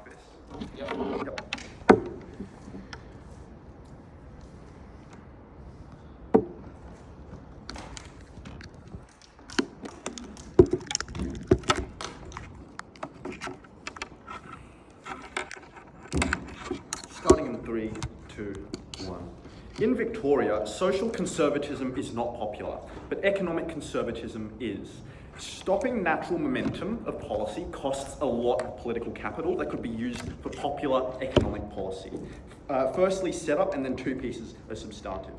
this. Yep. Starting in 3, 2, 1. In Victoria, social conservatism is not popular, but economic conservatism is. Stopping natural momentum of policy costs a lot of political capital that could be used for popular economic policy. Firstly, setup, and then two pieces of substantive.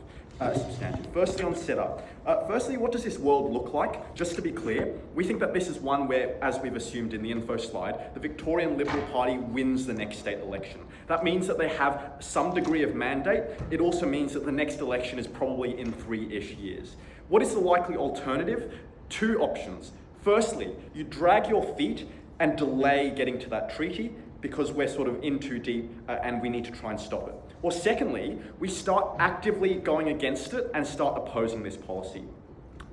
Firstly, on setup. Firstly, what does this world look like? Just to be clear, we think that this is one where, as we've assumed in the info slide, the Victorian Liberal Party wins the next state election. That means that they have some degree of mandate. It also means that the next election is probably in 3-ish years. What is the likely alternative? Two options. Firstly, you drag your feet and delay getting to that treaty because we're sort of in too deep and we need to try and stop it. Or secondly, we start actively going against it and start opposing this policy.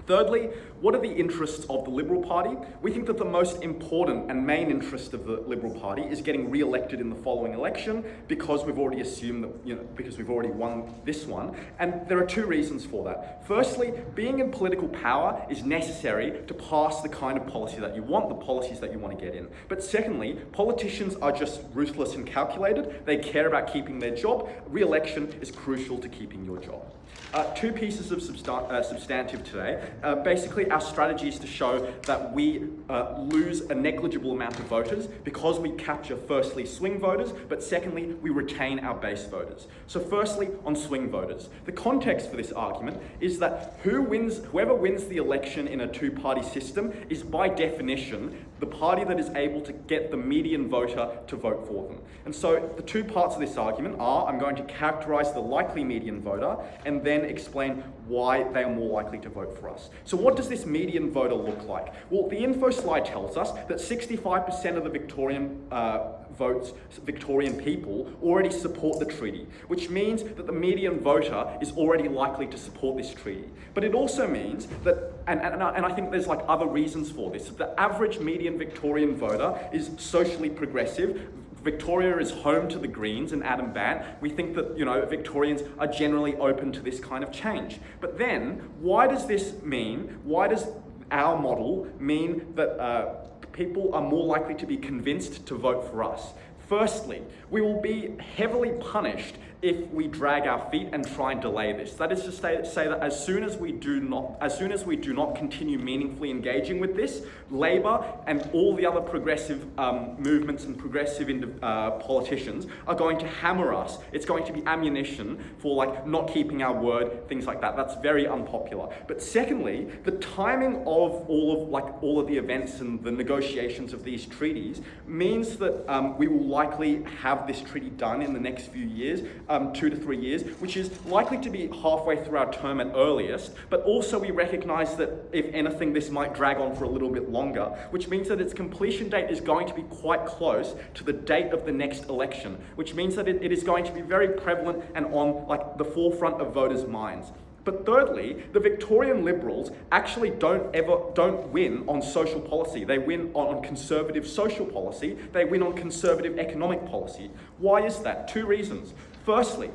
Thirdly, what are the interests of the Liberal Party? We think that the most important and main interest of the Liberal Party is getting re-elected in the following election because we've already assumed that, because we've already won this one. And there are two reasons for that. Firstly, being in political power is necessary to pass the kind of policy that you want, the policies that you want to get in. But secondly, politicians are just ruthless and calculated. They care about keeping their job. Re-election is crucial to keeping your job. Two pieces of substantive today. Basically, our strategy is to show that we lose a negligible amount of voters because we capture, firstly, swing voters, but secondly, we retain our base voters. So firstly, on swing voters. The context for this argument is that whoever wins the election in a two-party system is, by definition, the party that is able to get the median voter to vote for them. And so the two parts of this argument are, I'm going to characterise the likely median voter and then explain why they are more likely to vote for us. So what does this median voter look like? Well, the info slide tells us that 65% of the Victorian people already support the treaty, which means that the median voter is already likely to support this treaty. But it also means that, and I think there's like other reasons for this, the average median Victorian voter is socially progressive. Victoria is home to the Greens and Adam Bant. We think that, Victorians are generally open to this kind of change. But then, why does our model mean that people are more likely to be convinced to vote for us? Firstly, we will be heavily punished if we drag our feet and try and delay this. That is to say that as soon as we do not continue meaningfully engaging with this, Labor and all the other progressive movements and progressive politicians are going to hammer us. It's going to be ammunition for not keeping our word, things like that. That's very unpopular. But secondly, the timing of all of the events and the negotiations of these treaties means that we will likely have this treaty done in the next few years. 2 to 3 years, which is likely to be halfway through our term at earliest, but also we recognise that, if anything, this might drag on for a little bit longer, which means that its completion date is going to be quite close to the date of the next election, which means that it is going to be very prevalent and on the forefront of voters' minds. But thirdly, the Victorian Liberals actually don't win on social policy. They win on conservative social policy. They win on conservative economic policy. Why is that? Two reasons. Firstly,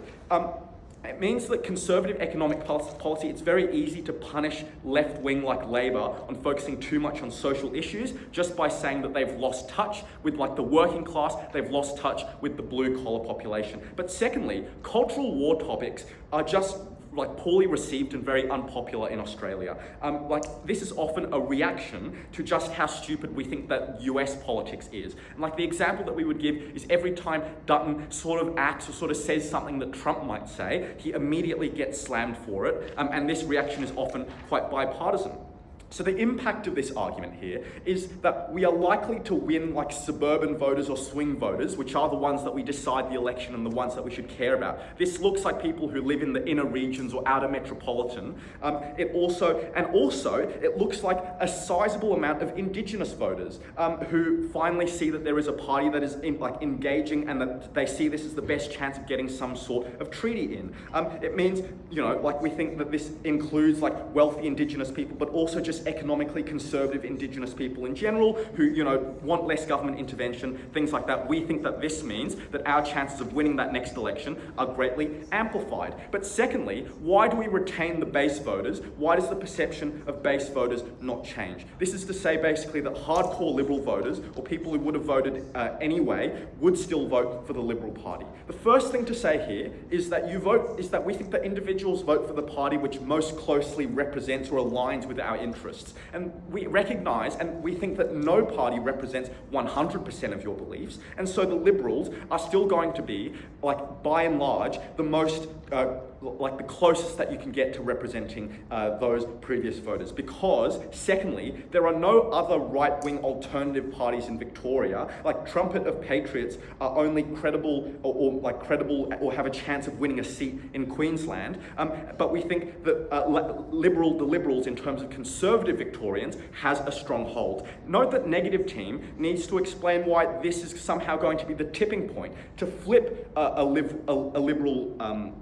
it means that conservative economic policy, it's very easy to punish left-wing like Labor on focusing too much on social issues just by saying that they've lost touch with the working class, they've lost touch with the blue-collar population. But secondly, cultural war topics are just poorly received and very unpopular in Australia. This is often a reaction to just how stupid we think that US politics is. And the example that we would give is every time Dutton sort of acts or sort of says something that Trump might say, he immediately gets slammed for it. And this reaction is often quite bipartisan. So the impact of this argument here is that we are likely to win suburban voters or swing voters, which are the ones that we decide the election and the ones that we should care about. This looks like people who live in the inner regions or outer metropolitan. It looks like a sizable amount of Indigenous voters who finally see that there is a party that is engaging and that they see this as the best chance of getting some sort of treaty in. It means, we think that this includes wealthy Indigenous people, but also just just economically conservative Indigenous people in general who, you know, want less government intervention, things like that. We think that this means that our chances of winning that next election are greatly amplified. But secondly, why do we retain the base voters? Why does the perception of base voters not change? This is to say basically that hardcore Liberal voters, or people who would have voted anyway, would still vote for the Liberal Party. The first thing to say here is that we think that individuals vote for the party which most closely represents or aligns with our interests. And we recognise and we think that no party represents 100% of your beliefs, and so the Liberals are still going to be, like, by and large, the most the closest that you can get to representing those previous voters. Because, secondly, there are no other right-wing alternative parties in Victoria. Like, Trumpet of Patriots are only credible or have a chance of winning a seat in Queensland. But we think that the Liberals, in terms of conservative Victorians, has a strong hold. Note that Negative Team needs to explain why this is somehow going to be the tipping point to flip a Liberal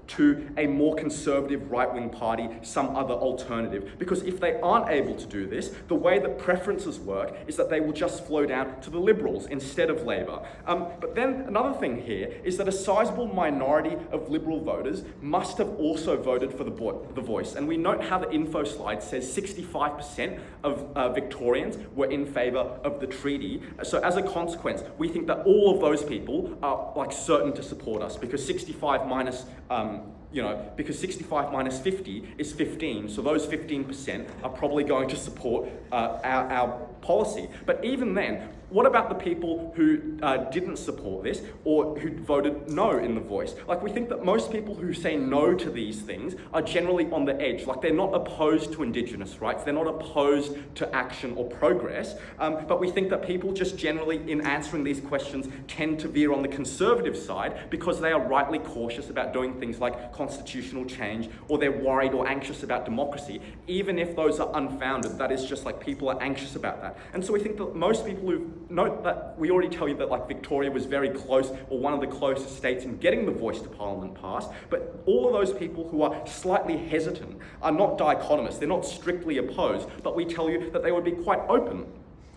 to a more conservative right-wing party, some other alternative. Because if they aren't able to do this, the way that preferences work is that they will just flow down to the Liberals instead of Labor. But then another thing here is that a sizable minority of Liberal voters must have also voted for the Voice. And we note how the info slide says 65% of Victorians were in favour of the treaty. So as a consequence, we think that all of those people are, like, certain to support us, because 65 minus 50 is 15, so those 15% are probably going to support our policy. But even then, what about the people who didn't support this or who voted no in the Voice? Like, we think that most people who say no to these things are generally on the edge. Like, they're not opposed to Indigenous rights, they're not opposed to action or progress, but we think that people just generally, in answering these questions, tend to veer on the conservative side because they are rightly cautious about doing things like constitutional change, or they're worried or anxious about democracy, even if those are unfounded. That is just, like, people are anxious about that. And so we think that most people who note that we already tell you that, like, Victoria was very close, or one of the closest states in getting the Voice to Parliament passed, but all of those people who are slightly hesitant are not dichotomous, they're not strictly opposed, but we tell you that they would be quite open.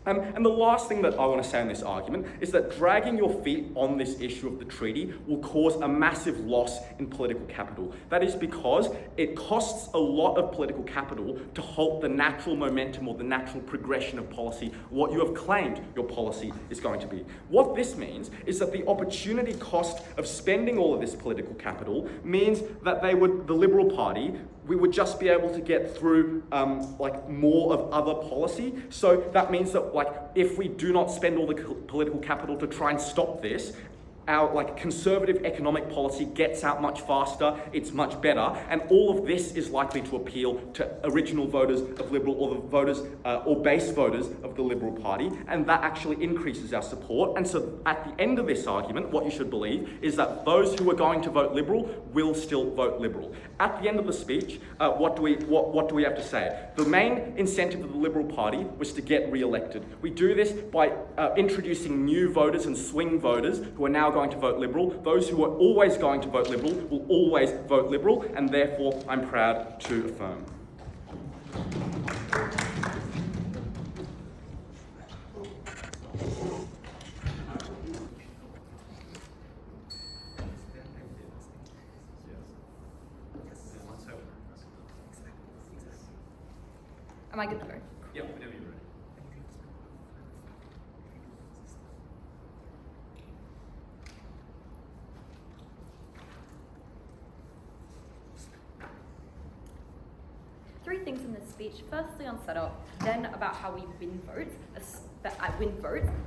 And the last thing that I want to say in this argument is that dragging your feet on this issue of the treaty will cause a massive loss in political capital. That is because it costs a lot of political capital to halt the natural momentum or the natural progression of policy, what you have claimed your policy is going to be. What this means is that the opportunity cost of spending all of this political capital means that the Liberal Party, we would just be able to get through more of other policy. So that means that, like, if we do not spend all the political capital to try and stop this, our conservative economic policy gets out much faster, it's much better, and all of this is likely to appeal to original voters of Liberal, or the voters or base voters of the Liberal Party, and that actually increases our support. And so at the end of this argument, what you should believe is that those who are going to vote Liberal will still vote Liberal. At the end of the speech, what do we have to say? The main incentive of the Liberal Party was to get re-elected. We do this by introducing new voters and swing voters who are now going to vote Liberal. Those who are always going to vote Liberal will always vote Liberal, and therefore I'm proud to affirm. Am I good to go? Yeah, whenever you're ready. Three things in this speech. Firstly on setup, then about how we win votes,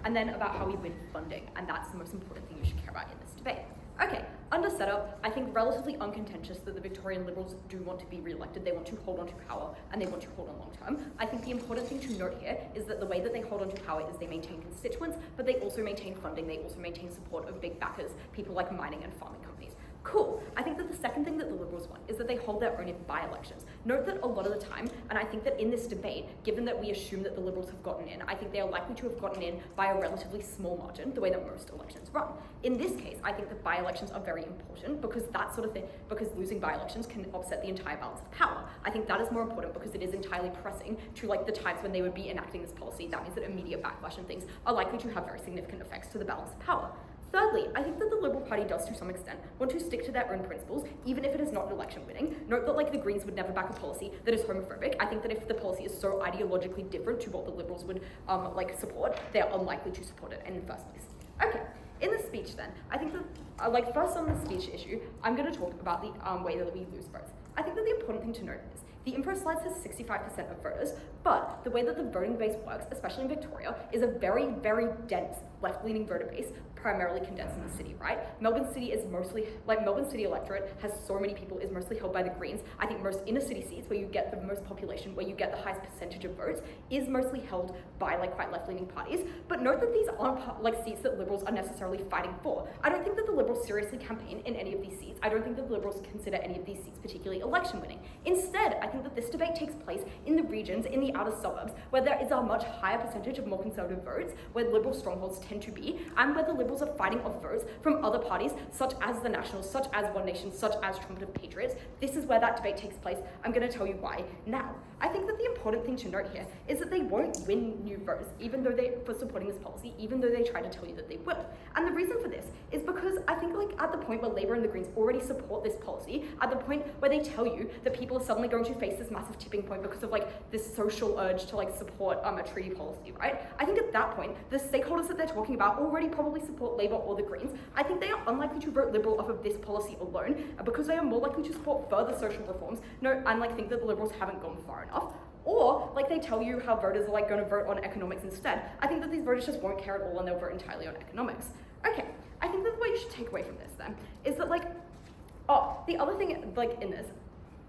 and then about how we win funding. And that's the most important thing you should care about in this debate. Okay, under setup, I think relatively uncontentious that the Victorian Liberals do want to be re-elected. They want to hold on to power, and they want to hold on long term. I think the important thing to note here is that the way that they hold on to power is they maintain constituents, but they also maintain funding. They also maintain support of big backers, people like mining and farming companies. Cool. I think that the second thing that the Liberals want is that they hold their own by-elections. Note that a lot of the time, and I think that in this debate, given that we assume that the Liberals have gotten in, I think they are likely to have gotten in by a relatively small margin, the way that most elections run. In this case, I think that by-elections are very important because that sort of thing, because losing by-elections can upset the entire balance of power. I think that is more important because it is entirely pressing to like the times when they would be enacting this policy. That means that immediate backlash and things are likely to have very significant effects to the balance of power. Thirdly, I think that the Liberal Party does to some extent want to stick to their own principles, even if it is not election winning. Note that like the Greens would never back a policy that is homophobic. I think that if the policy is so ideologically different to what the Liberals would like support, they're unlikely to support it in the first place. Okay, in the speech then, I think that like first on the speech issue, I'm going to talk about the way that we lose votes. I think that the important thing to note is the info slide says 65% of voters, but the way that the voting base works, especially in Victoria, is a very, very dense left-leaning voter base, primarily condensed in the city, right? Melbourne City is mostly, like Melbourne City electorate has so many people, is mostly held by the Greens. I think most inner city seats where you get the most population, where you get the highest percentage of votes, is mostly held by like quite left-leaning parties. But note that these aren't like seats that Liberals are necessarily fighting for. I don't think that the Liberals seriously campaign in any of these seats. I don't think that the Liberals consider any of these seats particularly election winning. Instead, I think that this debate takes place in the regions, in the outer suburbs, where there is a much higher percentage of more conservative votes, where Liberal strongholds tend to be, and where the Liberals are fighting off votes from other parties, such as the Nationals, such as One Nation, such as Trumpeter Patriots. This is where that debate takes place. I'm going to tell you why now. I think that the important thing to note here is that they won't win new votes, even though for supporting this policy, even though they try to tell you that they will. And the reason for this is because I think like at the point where Labour and the Greens already support this policy, at the point where they tell you that people are suddenly going to face this massive tipping point because of like this social urge to like support a treaty policy, right? I think at that point, the stakeholders that they're talking about already probably support Labour or the Greens. I think they are unlikely to vote Liberal off of this policy alone because they are more likely to support further social reforms, and like think that the Liberals haven't gone far enough. Or, like they tell you how voters are like going to vote on economics instead. I think that these voters just won't care at all and they'll vote entirely on economics. Okay, I think that what you should take away from this then is that like, the other thing like in this,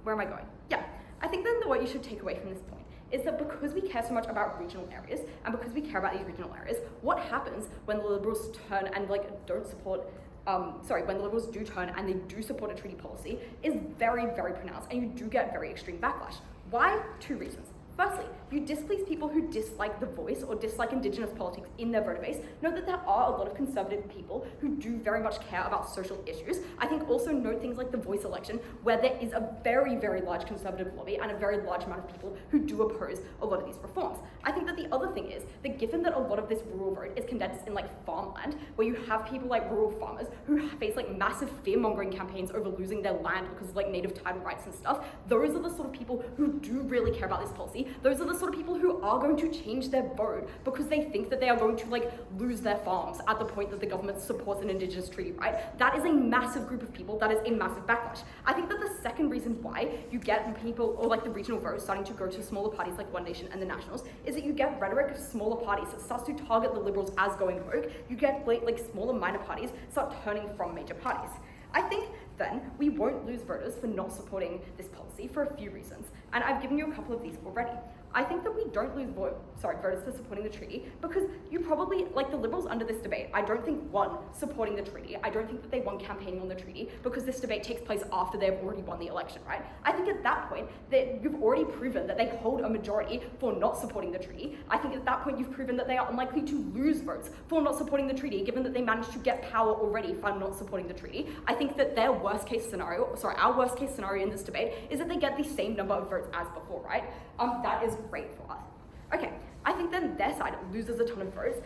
where am I going? Yeah, I think then that what you should take away from this point is that because we care so much about regional areas and because we care about these regional areas, what happens when the Liberals turn and like don't support when the Liberals do turn and they do support a treaty policy is very, very pronounced and you do get very extreme backlash. Why? Two reasons. Firstly, you displease people who dislike the voice or dislike Indigenous politics in their voter base. Note that there are a lot of conservative people who do very much care about social issues. I think also note things like the voice election, where there is a very, very large conservative lobby and a very large amount of people who do oppose a lot of these reforms. I think that the other thing is that given that a lot of this rural vote is condensed in like farmland, where you have people like rural farmers who face like massive fear-mongering campaigns over losing their land because of like native title rights and stuff, those are the sort of people who do really care about this policy. Those are the sort of people who are going to change their vote because they think that they are going to like lose their farms at the point that the government supports an Indigenous treaty, right? That is a massive group of people. That is a massive backlash. I think that the second reason why you get people or like the regional votes starting to go to smaller parties like One Nation and the Nationals is that you get rhetoric of smaller parties that starts to target the Liberals as going rogue. You get like smaller minor parties start turning from major parties. I think then we won't lose voters for not supporting this policy for a few reasons. And I've given you a couple of these already. I think that we don't lose voters for supporting the treaty because you probably, like the Liberals under this debate, I don't think won supporting the treaty. I don't think that they won campaigning on the treaty because this debate takes place after they've already won the election, right? I think at that point that you've already proven that they hold a majority for not supporting the treaty. I think at that point you've proven that they are unlikely to lose votes for not supporting the treaty, given that they managed to get power already for not supporting the treaty. I think that our worst case scenario in this debate is that they get the same number of votes as before, right? That is great for us. Okay, I think then their side loses a ton of votes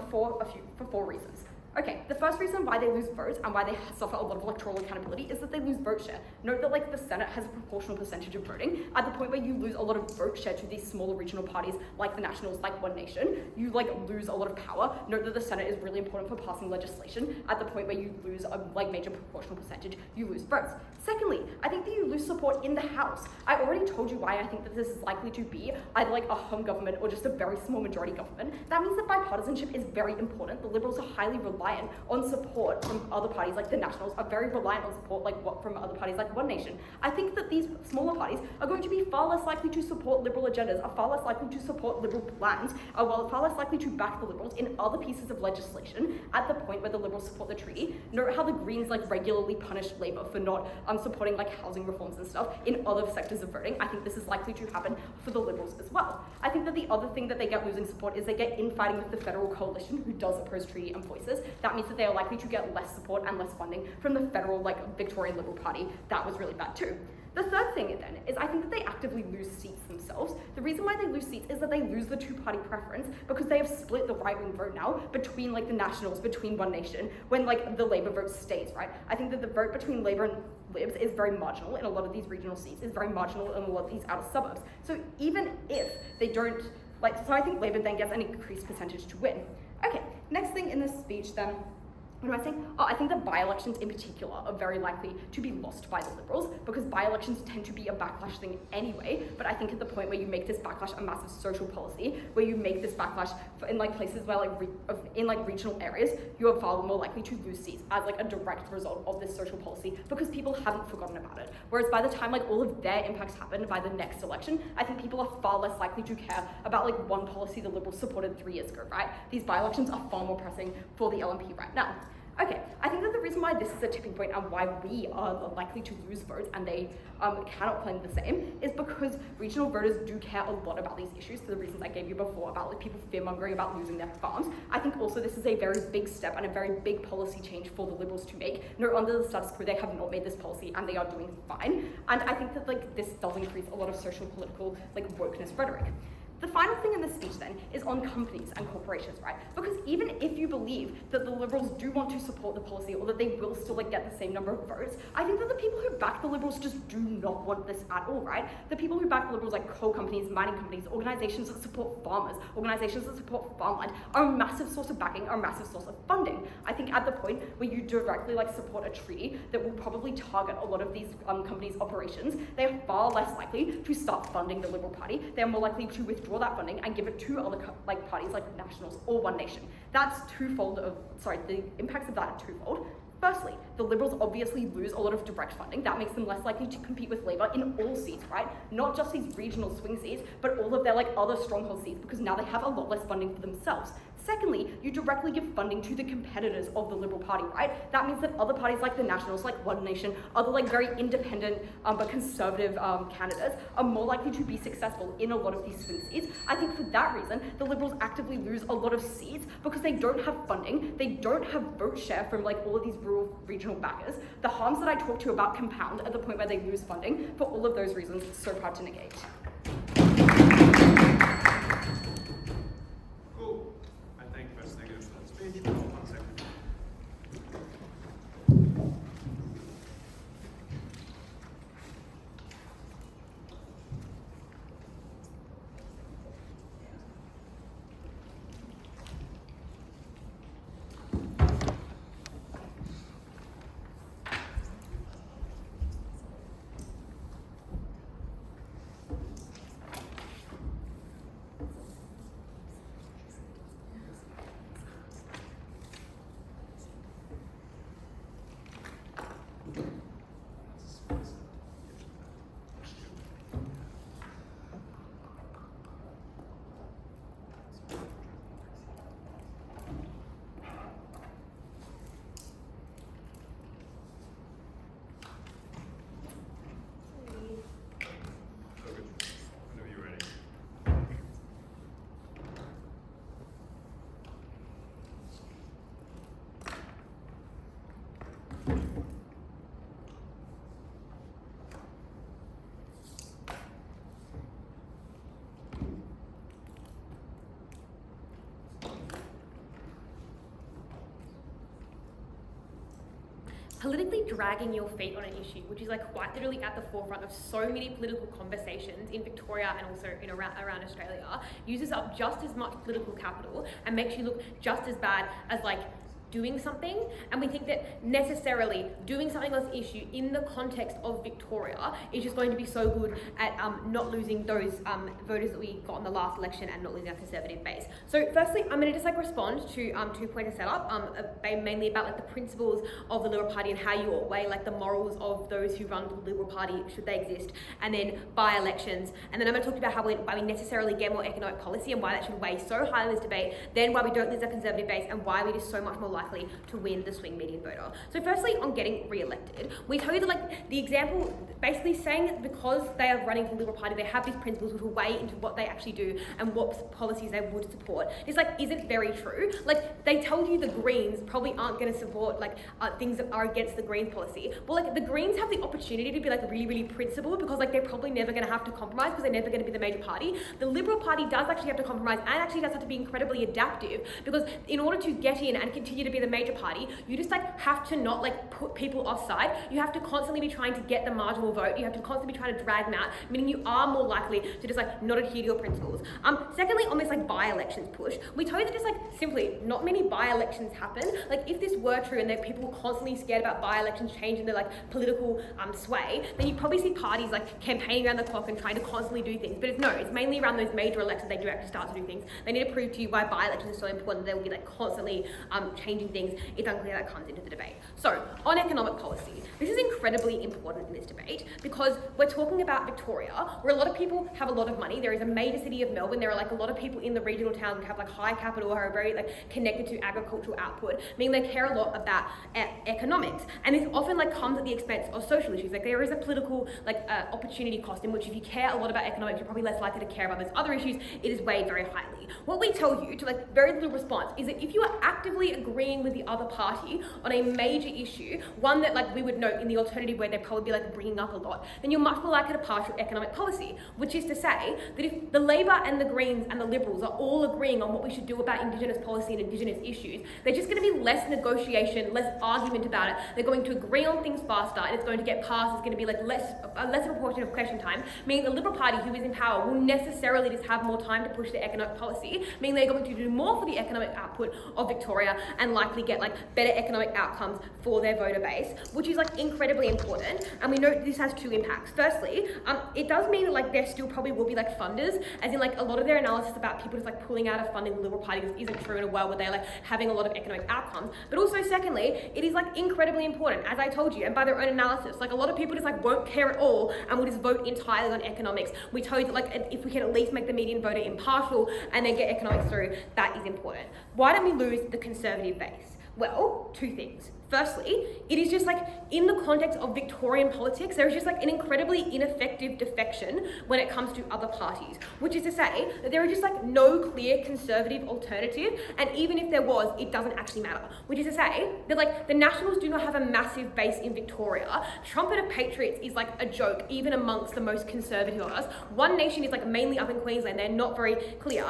for 4 reasons. Okay, the first reason why they lose votes and why they suffer a lot of electoral accountability is that they lose vote share. Note that like the Senate has a proportional percentage of voting. At the point where you lose a lot of vote share to these smaller regional parties like the Nationals, like One Nation, you like lose a lot of power. Note that the Senate is really important for passing legislation. At the point where you lose a like major proportional percentage, you lose votes. Secondly, I think that you lose support in the House. I already told you why I think that this is likely to be either like a hung government or just a very small majority government. That means that bipartisanship is very important. The Liberals are highly reliant reliant on support from other parties like the Nationals, are very reliant on support from other parties like One Nation. I think that these smaller parties are going to be far less likely to support Liberal agendas, are far less likely to support Liberal plans, are far less likely to back the Liberals in other pieces of legislation at the point where the Liberals support the treaty. Note how the Greens regularly punish Labour for not supporting housing reforms and stuff in other sectors of voting. I think this is likely to happen for the Liberals as well. I think that the other thing that they get losing support is they get infighting with the federal coalition who does oppose treaty and voices. That means that they are likely to get less support and less funding from the federal Victorian Liberal Party. That was really bad too. The third thing then is I think that they actively lose seats themselves. The reason why they lose seats is that they lose the two-party preference because they have split the right-wing vote now between the Nationals, between One Nation, when the Labour vote stays, right? I think that the vote between Labour and Libs is very marginal in a lot of these regional seats, is very marginal in a lot of these outer suburbs. So even if they don't, so I think Labour then gets an increased percentage to win. Okay, next thing in this speech then, what am I saying? I think that by-elections in particular are very likely to be lost by the Liberals because by-elections tend to be a backlash thing anyway, but I think at the point where you make this backlash a massive social policy, where you make this backlash in places where in regional areas, you are far more likely to lose seats as a direct result of this social policy because people haven't forgotten about it. Whereas by the time all of their impacts happen by the next election, I think people are far less likely to care about one policy the Liberals supported 3 years ago, right? These by-elections are far more pressing for the LNP right now. Okay, I think that the reason why this is a tipping point and why we are likely to lose votes and they cannot claim the same is because regional voters do care a lot about these issues for the reasons I gave you before about people fear-mongering about losing their farms. I think also this is a very big step and a very big policy change for the Liberals to make. No, under the status quo, they have not made this policy and they are doing fine. And I think that this does increase a lot of social political wokeness rhetoric. The final thing in this speech then is on companies and corporations, right? Because even if you believe that the Liberals do want to support the policy or that they will still get the same number of votes, I think that the people who back the Liberals just do not want this at all, right? The people who back the Liberals coal companies, mining companies, organisations that support farmers, organisations that support farmland are a massive source of backing, are a massive source of funding. I think at the point where you directly support a treaty that will probably target a lot of these companies' operations, they are far less likely to start funding the Liberal Party. They are more likely to withdraw that funding and give it to other parties like the Nationals or One Nation. That's the impacts of that are twofold. Firstly, the Liberals obviously lose a lot of direct funding. That makes them less likely to compete with Labour in all seats, right? Not just these regional swing seats, but all of their other stronghold seats because now they have a lot less funding for themselves. Secondly, you directly give funding to the competitors of the Liberal Party, right? That means that other parties like the Nationals, like One Nation, other very independent but conservative candidates are more likely to be successful in a lot of these swing seats. I think for that reason, the Liberals actively lose a lot of seats because they don't have funding, they don't have vote share from all of these rural regional backers. The harms that I talked to about compound at the point where they lose funding. For all of those reasons, it's so hard to negate. Politically dragging your feet on an issue, which is quite literally at the forefront of so many political conversations in Victoria and also around Australia, uses up just as much political capital and makes you look just as bad as doing something, and we think that necessarily doing something on this issue in the context of Victoria is just going to be so good at not losing those voters that we got in the last election and not losing our Conservative base. So firstly, I'm going to just like respond to 2 points of setup, mainly about like the principles of the Liberal Party and how you weigh like the morals of those who run the Liberal Party, should they exist, and then by-elections, and then I'm going to talk about how why we necessarily get more economic policy and why that should weigh so highly in this debate, then why we don't lose our Conservative base and why we're just so much more likely to win the swing median voter. So firstly, on getting re-elected, we tell you that like the example, basically saying that because they are running for the Liberal Party, they have these principles which will weigh into what they actually do and what policies they would support. It's like, isn't very true. Like, they told you the Greens probably aren't going to support like things that are against the Greens policy. Well, like the Greens have the opportunity to be like really, really principled because like they're probably never going to have to compromise because they're never going to be the major party. The Liberal Party does actually have to compromise and actually does have to be incredibly adaptive, because in order to get in and continue to be the major party, you just like have to not like put people offside. You have to constantly be trying to get the marginal vote. You have to constantly be trying to drag them out, meaning you are more likely to just like not adhere to your principles. Secondly, on this like by-elections push, we tell you that just like simply not many by-elections happen. Like if this were true and that people were constantly scared about by-elections changing their like political sway, then you'd probably see parties like campaigning around the clock and trying to constantly do things. But it's mainly around those major elections they do actually start to do things. They need to prove to you why by-elections are so important. They will be like constantly changing things. It's unclear that comes into the debate. So on economic policy, this is incredibly important in this debate because we're talking about Victoria, where a lot of people have a lot of money. There is a major city of Melbourne. There are like a lot of people in the regional towns who have like high capital or are very like connected to agricultural output, meaning they care a lot about economics. And this often like comes at the expense of social issues. Like there is a political like opportunity cost in which if you care a lot about economics, you're probably less likely to care about those other issues. It is weighed very highly. What we tell you to like very little response is that if you are actively agreeing with the other party on a major issue, one that like we would note in the alternative where they'd probably be like bringing up a lot, then you're much more likely to pass your economic policy, which is to say that if the Labor and the Greens and the Liberals are all agreeing on what we should do about Indigenous policy and Indigenous issues, there's just going to be less negotiation, less argument about it. They're going to agree on things faster and it's going to get passed. It's going to be like a less proportion of question time, meaning the Liberal Party, who is in power, will necessarily just have more time to push their economic policy, meaning they're going to do more for the economic output of Victoria and likely get like better economic outcomes for their voter base, which is like incredibly important. And we know this has two impacts. Firstly, it does mean that like there still probably will be like funders, as in like a lot of their analysis about people just like pulling out of funding the Liberal Party isn't true in a world where they're like having a lot of economic outcomes. But also secondly, it is like incredibly important, as I told you, and by their own analysis, like a lot of people just like won't care at all and will just vote entirely on economics. We tell you that like if we can at least make the median voter impartial and then get economics through, that is important. Why don't we lose the Conservative base? Well, two things. Firstly, it is just like in the context of Victorian politics, there is just like an incredibly ineffective defection when it comes to other parties, which is to say that there is just like no clear Conservative alternative, and even if there was, it doesn't actually matter. Which is to say that like the Nationals do not have a massive base in Victoria. Trumpet of Patriots is like a joke, even amongst the most conservative of us. One Nation is like mainly up in Queensland. They're not very clear,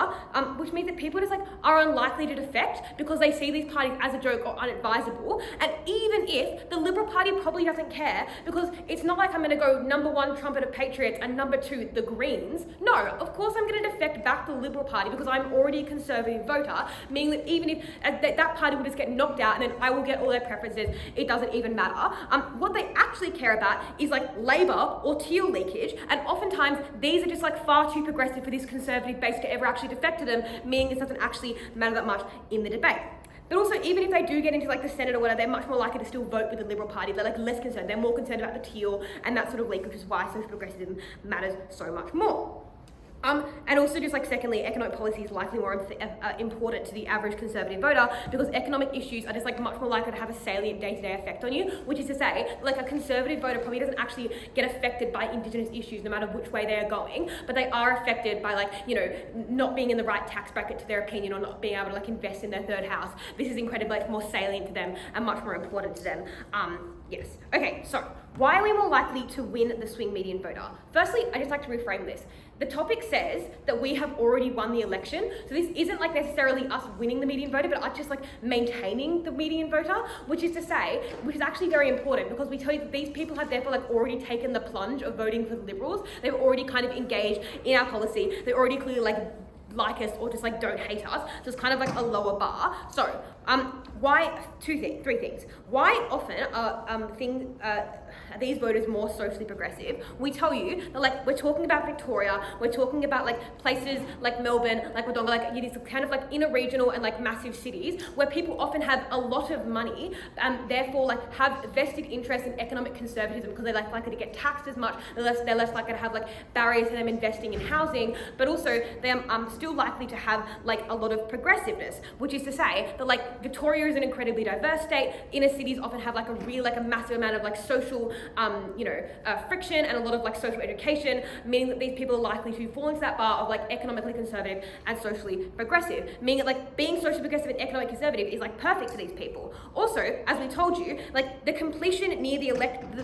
which means that people just like are unlikely to defect because they see these parties as a joke or unadvisable. And even if the Liberal Party probably doesn't care, because it's not like I'm going to go number one Trumpet of Patriots and number two the Greens. No, of course I'm going to defect back to the Liberal Party because I'm already a Conservative voter, meaning that even if that party will just get knocked out and then I will get all their preferences, it doesn't even matter. What they actually care about is like Labor or teal leakage, and oftentimes these are just like far too progressive for this Conservative base to ever actually defect to them, meaning this doesn't actually matter that much in the debate. But also, even if they do get into like the Senate or whatever, they're much more likely to still vote with the Liberal Party. They're like less concerned. They're more concerned about the teal and that sort of leak, which is why social progressivism matters so much more. And also just like secondly, economic policy is likely more important to the average Conservative voter because economic issues are just like much more likely to have a salient day-to-day effect on you, which is to say like a Conservative voter probably doesn't actually get affected by Indigenous issues no matter which way they are going, but they are affected by like, you know, not being in the right tax bracket to their opinion or not being able to like invest in their third house. This is incredibly like more salient to them and much more important to them. Yes. Okay, so why are we more likely to win the swing median voter? Firstly, I just like to reframe this. The topic says that we have already won the election. So this isn't like necessarily us winning the median voter, but us just like maintaining the median voter, which is actually very important because we tell you that these people have therefore like already taken the plunge of voting for the Liberals. They've already kind of engaged in our policy. They're already clearly like like us or just like don't hate us. So it's kind of like a lower bar. So why three things. Why often are these voters more socially progressive? We tell you that like we're talking about Victoria, we're talking about like places like Melbourne, like Wodonga, like these kind of like inner regional and like massive cities where people often have a lot of money and therefore like have vested interest in economic conservatism because they're less likely to get taxed as much, they're less likely to have like barriers to them investing in housing, but also they're still likely to have like a lot of progressiveness, which is to say that like Victoria is an incredibly diverse state. Inner cities often have like a massive amount of like social friction and a lot of like social education, meaning that these people are likely to fall into that bar of like economically conservative and socially progressive, meaning that like being socially progressive and economically conservative is like perfect for these people. Also, as we told you, like the completion near the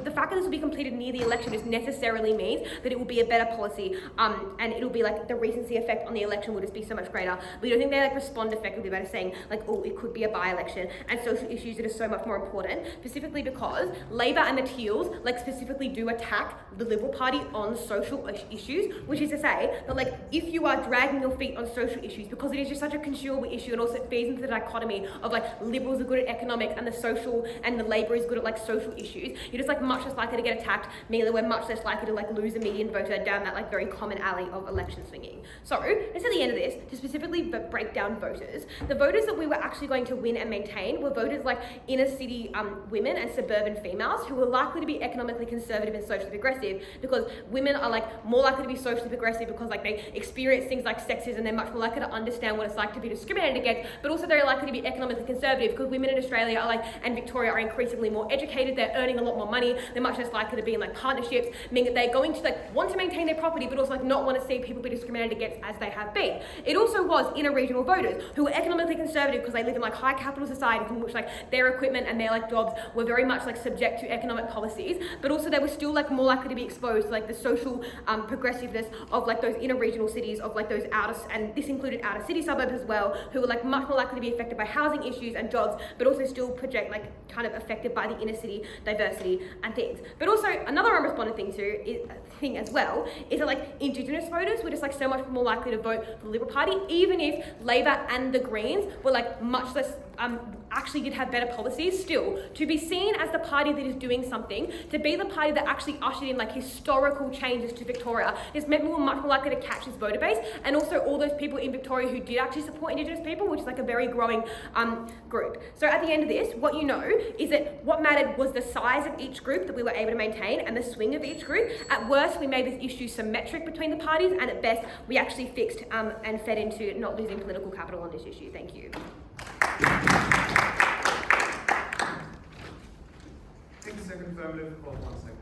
the fact that this will be completed near the election just necessarily means that it will be a better policy, and it'll be like the recency effect on the election will just be so much greater. We don't think they like respond effectively by saying like, oh, it could be a by-election, and social issues that are so much more important, specifically because Labor and the Teals like specifically do attack the Liberal Party on social issues, which is to say that like if you are dragging your feet on social issues because it is just such a consumable issue and also it feeds into the dichotomy of like Liberals are good at economics and the social and the Labor is good at like social issues, you're just like much less likely to get attacked, meaning that we're much less likely to like lose a median voter down that like very common alley of election swinging. So let's at the end of this to specifically break down voters. The voters that we were actually going to win and maintain were voters like inner city women and suburban females who were likely to be economically conservative and socially progressive, because women are like more likely to be socially progressive because like they experience things like sexism, they're much more likely to understand what it's like to be discriminated against, but also they're likely to be economically conservative because women in Australia are like, and Victoria are increasingly more educated, they're earning a lot more money, they're much less likely to be in like partnerships, meaning that they're going to like want to maintain their property but also like not want to see people be discriminated against as they have been. It also was inner regional voters who were economically conservative because they live in like high capital societies in which like their equipment and their like jobs were very much like subject to economic policies, but also they were still like more likely to be exposed to like the social progressiveness of like those inner regional cities, of like those and this included outer city suburbs as well, who were like much more likely to be affected by housing issues and jobs, but also still project like kind of affected by the inner city diversity and things. But also another unresponded thing as well is that like Indigenous voters were just like so much more likely to vote for the Liberal Party, even if Labor and the Greens were like much less actually did have better policies. Still, to be seen as the party that is doing something, to be the party that actually ushered in like historical changes to Victoria, this meant we were much more likely to catch this voter base, and also all those people in Victoria who did actually support Indigenous people, which is like a very growing group. So at the end of this, what you know is that what mattered was the size of each group that we were able to maintain and the swing of each group. At worst, we made this issue symmetric between the parties, and at best, we actually fixed and fed into not losing political capital on this issue. Thank you. 60-second affirmative or 1 second.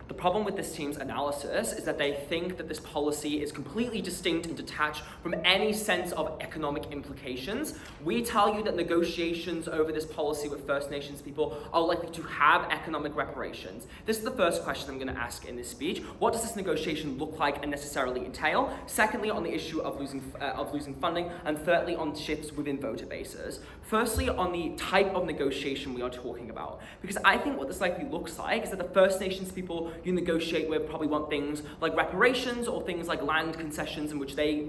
The problem with this team's analysis is that they think that this policy is completely distinct and detached from any sense of economic implications. We tell you that negotiations over this policy with First Nations people are likely to have economic reparations. This is the first question I'm going to ask in this speech. What does this negotiation look like and necessarily entail? Secondly, on the issue of losing funding, and thirdly, on shifts within voter bases. Firstly, on the type of negotiation we are talking about, because I think what this likely looks like is that the First Nations people you negotiate with probably want things like reparations or things like land concessions in which they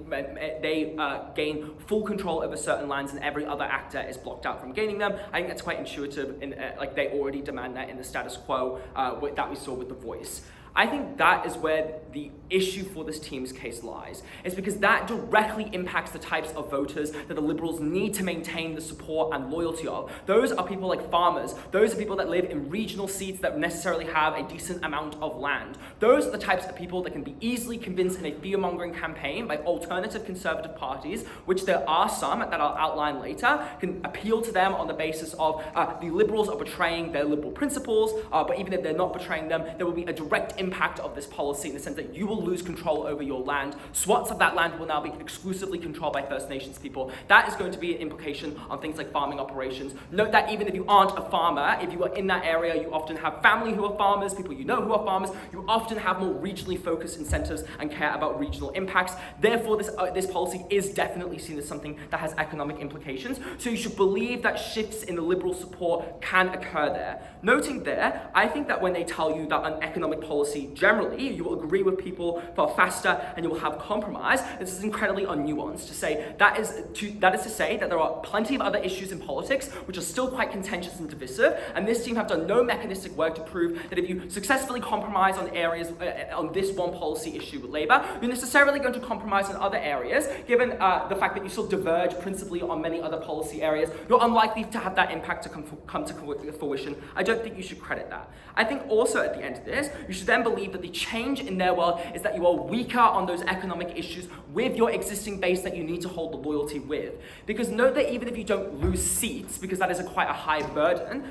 gain full control over certain lands and every other actor is blocked out from gaining them. I think that's quite intuitive, like they already demand that in the status quo that we saw with the Voice. I think that is where the issue for this team's case lies. It's because that directly impacts the types of voters that the Liberals need to maintain the support and loyalty of. Those are people like farmers. Those are people that live in regional seats that necessarily have a decent amount of land. Those are the types of people that can be easily convinced in a fear-mongering campaign by alternative conservative parties, which there are some that I'll outline later, can appeal to them on the basis of the Liberals are betraying their Liberal principles, but even if they're not betraying them, there will be a direct impact of this policy in the sense that you will lose control over your land. Swaths of that land will now be exclusively controlled by First Nations people. That is going to be an implication on things like farming operations. Note that even if you aren't a farmer, if you are in that area, you often have family who are farmers, people you know who are farmers, you often have more regionally focused incentives and care about regional impacts. Therefore, this policy is definitely seen as something that has economic implications. So you should believe that shifts in the Liberal support can occur there. Noting there, I think that when they tell you that on economic policy generally, you will agree with people for faster and you will have compromise, this is incredibly unnuanced to say that is to say that there are plenty of other issues in politics which are still quite contentious and divisive, and this team have done no mechanistic work to prove that if you successfully compromise on areas on this one policy issue with Labour, you're necessarily going to compromise in other areas, given the fact that you still diverge principally on many other policy areas. You're unlikely to have that impact to come to fruition. I don't think you should credit that. I think also at the end of this, you should then believe that the change in their world is that you are weaker on those economic issues with your existing base that you need to hold the loyalty with. Because note that even if you don't lose seats, because that is quite a high burden,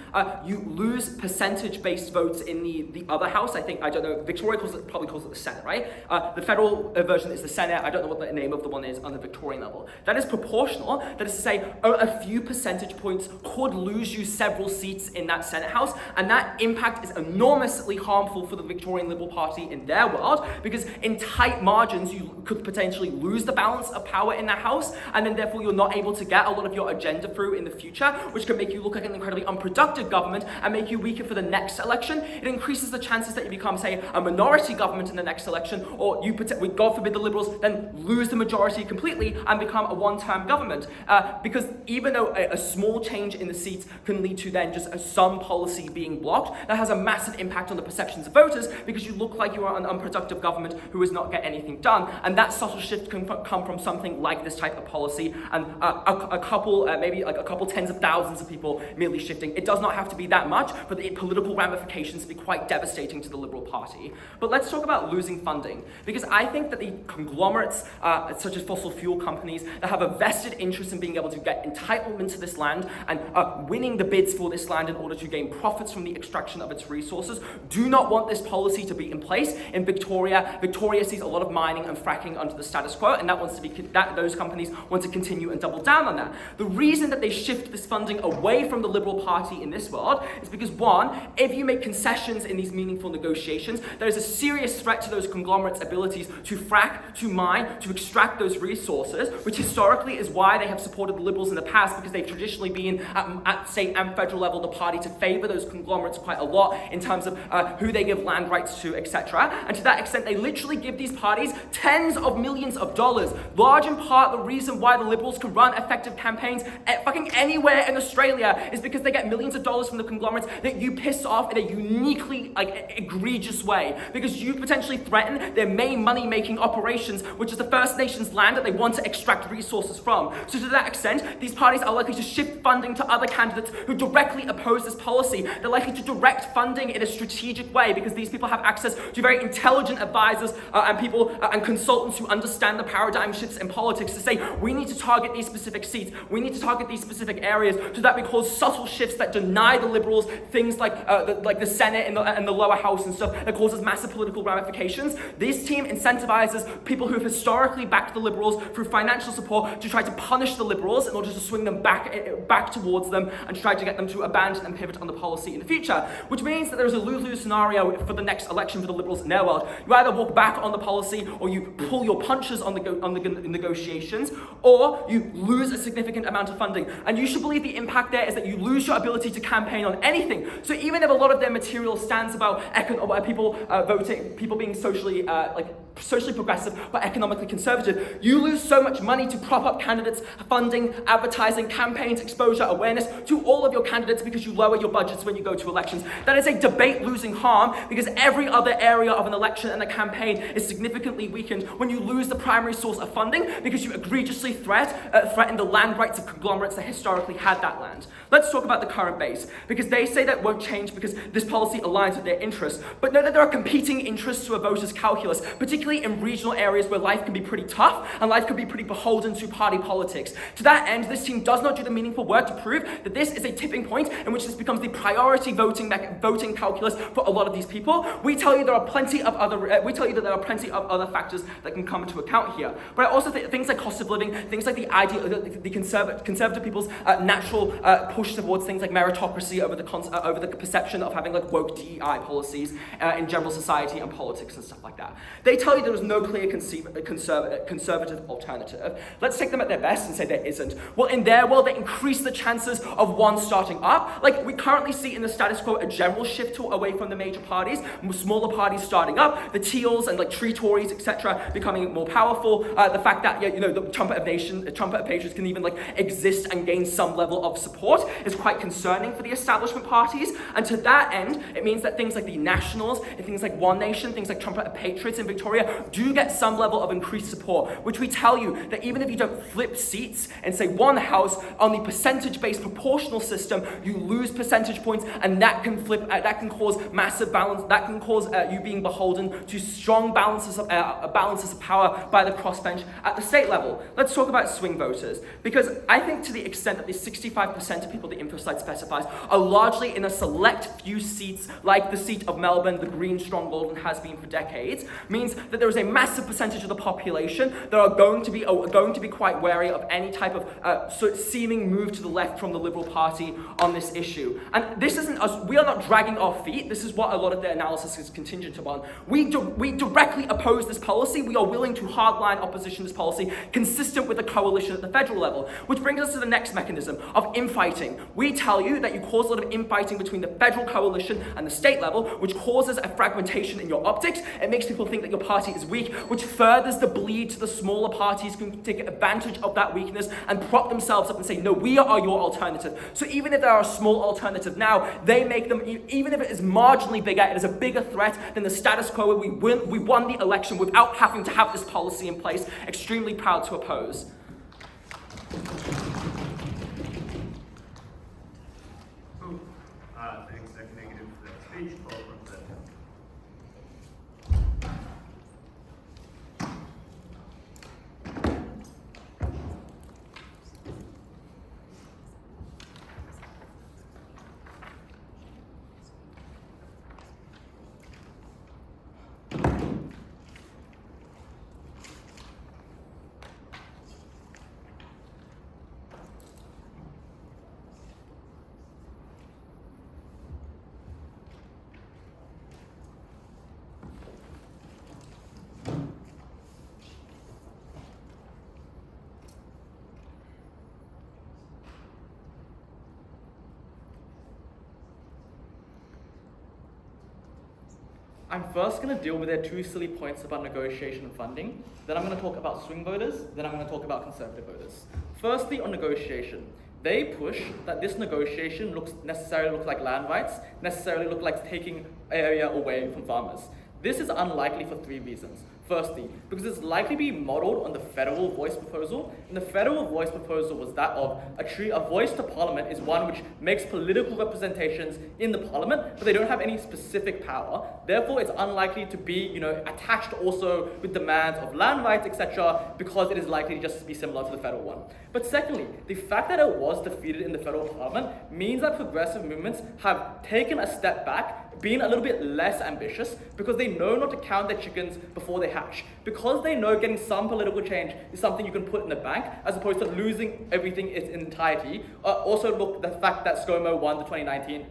you lose percentage-based votes in the other house. I don't know, Victoria probably calls it the Senate, right? The federal version is the Senate. I don't know what the name of the one is on the Victorian level. That is proportional. That is to say, a few percentage points could lose you several seats in that Senate house, and that impact is enormously harmful for the Victorian Liberal Party in their world, because in tight margins, you could potentially lose the balance of power in that house, and then therefore you're not able to get a lot of your agenda through in the future, which can make you look like an incredibly unproductive government and make you weaker for the next election. It increases the chances that you become, say, a minority government in the next election, or you, God forbid, the Liberals then lose the majority completely and become a one-term government. Because even though a small change in the seats can lead to then just some policy being blocked, that has a massive impact on the perceptions of voters, because you look like you are an unproductive government who is not get anything done. And that subtle shift can come from something like this type of policy, and a couple, maybe like a couple tens of thousands of people merely shifting. It does not have to be that much for the political ramifications to be quite devastating to the Liberal Party. But let's talk about losing funding, because I think that the conglomerates, such as fossil fuel companies, that have a vested interest in being able to get entitlement to this land and winning the bids for this land in order to gain profits from the extraction of its resources, do not want this policy to be in place. In Victoria sees a lot of mining and fracking under the status quo, and those companies want to continue and double down on that. The reason that they shift this funding away from the Liberal Party in this world is because, one, if you make concessions in these meaningful negotiations, there is a serious threat to those conglomerates' abilities to frack, to mine, to extract those resources, which historically is why they have supported the Liberals in the past, because they've traditionally been at state and federal level the party to favour those conglomerates quite a lot in terms of who they give land rights to, etc. And to that extent, they literally give these parties tens of millions of dollars. Large in part, the reason why the Liberals can run effective campaigns at fucking anywhere in Australia is because they get millions of dollars from the conglomerates that you piss off in a uniquely egregious way, because you potentially threaten their main money-making operations, which is the First Nations land that they want to extract resources from. So to that extent, these parties are likely to shift funding to other candidates who directly oppose this policy. They're likely to direct funding in a strategic way, because these people have access to very intelligent advisors and people and consultants who understand the paradigm shifts in politics to say, we need to target these specific seats, we need to target these specific areas, so that we cause subtle shifts that deny the Liberals things like the Senate and the lower house and stuff that causes massive political ramifications. This team incentivizes people who have historically backed the Liberals through financial support to try to punish the Liberals in order to swing them back towards them and try to get them to abandon and pivot on the policy in the future, which means that there's a lose-lose scenario for the next election for the Liberals in their world. You either walk back on the policy, or you pull your punches on the negotiations, or you lose a significant amount of funding. And you should believe the impact there is that you lose your ability to campaign on anything. So even if a lot of their material stands about people voting, people being socially progressive but economically conservative, you lose so much money to prop up candidates, funding, advertising, campaigns, exposure, awareness to all of your candidates, because you lower your budgets when you go to elections. That is a debate losing harm, because every other area of an election and a campaign is significantly weakened when you lose the primary source of funding because you egregiously threaten the land rights of conglomerates that historically had that land. Let's talk about the current base, because they say that won't change because this policy aligns with their interests, but know that there are competing interests to a voter's calculus, particularly in regional areas where life can be pretty tough and life can be pretty beholden to party politics. To that end, this team does not do the meaningful work to prove that this is a tipping point in which this becomes the priority voting calculus for a lot of these people. We tell you there are plenty of other factors that can come into account here. But I also think things like cost of living, things like the conservative people's natural push towards things like meritocracy over the perception of having like woke DEI policies in general society and politics and stuff like that. They tell you there is no clear conservative alternative. Let's take them at their best and say there isn't. Well, in their world, they increase the chances of one starting up. Like we currently see in the status quo a general shift away from the major parties, smaller parties starting up, the Teals and like Tree Tories, etc., becoming more powerful. The fact that the trumpet of patriots can even like exist and gain some level of support is quite concerning for the establishment parties. And to that end, it means that things like the Nationals and things like One Nation, things like trumpet of patriots in Victoria do get some level of increased support, which we tell you that even if you don't flip seats and say one house on the percentage-based proportional system, you lose percentage points, and that can cause massive balance. That can cause you being beholden to strong balances of power by the crossbench at the state level. Let's talk about swing voters, because I think to the extent that the 65% of people the info slide specifies are largely in a select few seats, like the seat of Melbourne, the Green stronghold, and has been for decades, means that there is a massive percentage of the population that are going to be quite wary of any type of seeming move to the left from the Liberal Party on this issue. And this isn't us. We are not dragging our feet. This is what a lot of their analysis is contingent upon. We directly oppose this policy. We are willing to hardline opposition to this policy, consistent with the coalition at the federal level, which brings us to the next mechanism of infighting. We tell you that you cause a lot of infighting between the federal coalition and the state level, which causes a fragmentation in your optics. It makes people think that your party is weak, which furthers the bleed to the smaller parties who can take advantage of that weakness and prop themselves up and say, no, we are your alternative. So even if there are a small alternative now, they make them, even if it is marginally bigger, it is a bigger threat than the status quo where we won the election without having to have this policy in place. Extremely proud to oppose. Cool. Thanks, Negative, for that speech. Paul from the I'm first going to deal with their two silly points about negotiation and funding. Then I'm going to talk about swing voters. Then I'm going to talk about conservative voters. Firstly, on negotiation. They push that this negotiation necessarily looks like land rights, necessarily look like taking area away from farmers. This is unlikely for three reasons. Firstly, because it's likely to be modelled on the federal voice proposal, and the federal voice proposal was that of a voice to parliament is one which makes political representations in the parliament, but they don't have any specific power. Therefore, it's unlikely to be, attached also with demands of land rights, etc., because it is likely to just be similar to the federal one. But secondly, the fact that it was defeated in the federal parliament means that progressive movements have taken a step back, been a little bit less ambitious, because they know not to count their chickens before they hatch. Because they know getting some political change is something you can put in the bank, as opposed to losing everything in its entirety. Also look at the fact that ScoMo won the 2019